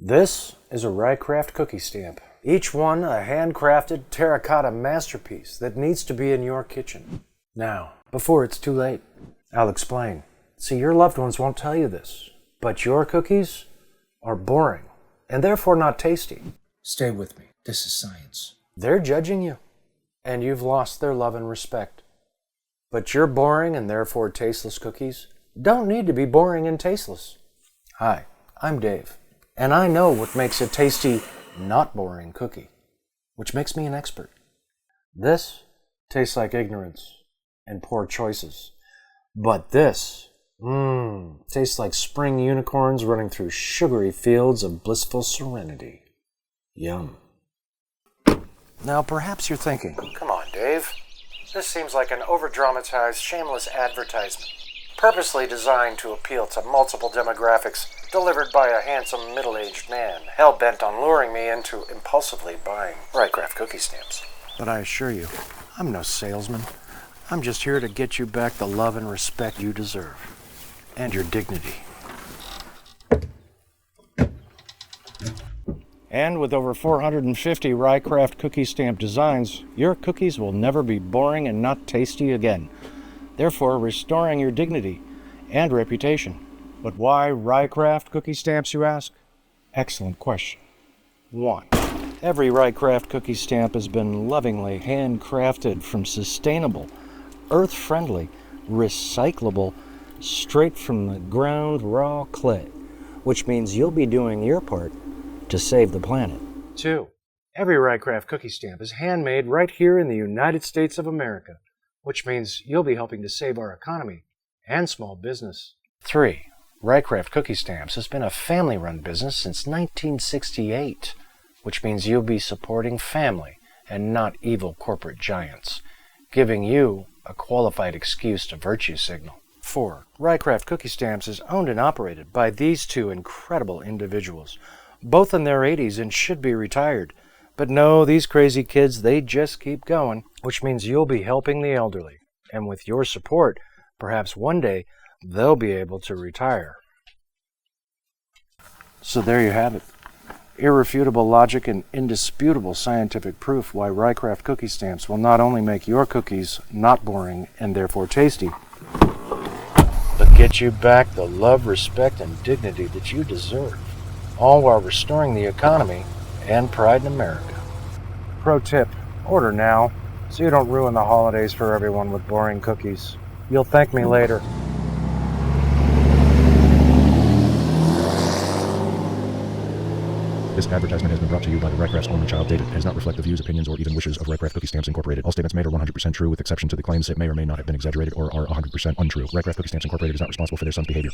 This is a Rycraft cookie stamp. Each one a handcrafted terracotta masterpiece that needs to be in your kitchen. Now, before it's too late, I'll explain. See, your loved ones won't tell you this, but your cookies are boring and therefore not tasty. Stay with me. This is science. They're judging you, and you've lost their love and respect. But your boring and therefore tasteless cookies don't need to be boring and tasteless. Hi, I'm Dave, and I know what makes a tasty, not boring cookie, which makes me an expert. This tastes like ignorance and poor choices, but this tastes like spring unicorns running through sugary fields of blissful serenity. Yum. Now, perhaps you're thinking, come on, Dave. This seems like an over-dramatized, shameless advertisement, purposely designed to appeal to multiple demographics, delivered by a handsome middle-aged man, hell-bent on luring me into impulsively buying Rycraft cookie stamps. But I assure you, I'm no salesman. I'm just here to get you back the love and respect you deserve, and your dignity. And with over 450 Rycraft cookie stamp designs, your cookies will never be boring and not tasty again, therefore restoring your dignity and reputation. But why Rycraft cookie stamps, you ask? Excellent question. 1. Every Rycraft cookie stamp has been lovingly handcrafted from sustainable, earth-friendly, recyclable, straight from the ground raw clay, which means you'll be doing your part to save the planet. 2. Every Rycraft cookie stamp is handmade right here in the United States of America, which means you'll be helping to save our economy and small business. 3. Rycraft cookie stamps has been a family-run business since 1968, which means you'll be supporting family and not evil corporate giants, giving you a qualified excuse to virtue signal. 4. Rycraft cookie stamps is owned and operated by these two incredible individuals, both in their 80s and should be retired. But no, these crazy kids, they just keep going, which means you'll be helping the elderly. And with your support, perhaps one day, they'll be able to retire. So there you have it. Irrefutable logic and indisputable scientific proof why Rycraft cookie stamps will not only make your cookies not boring and therefore tasty, but get you back the love, respect, and dignity that you deserve, all while restoring the economy and pride in America. Pro tip, order now, so you don't ruin the holidays for everyone with boring cookies. You'll thank me later. This advertisement has been brought to you by the Rycraft's only child, David, and does not reflect the views, opinions, or even wishes of Rycraft Cookie Stamps Incorporated. All statements made are 100% true, with exception to the claims that may or may not have been exaggerated or are 100% untrue. Rycraft Cookie Stamps Incorporated is not responsible for their son's behavior.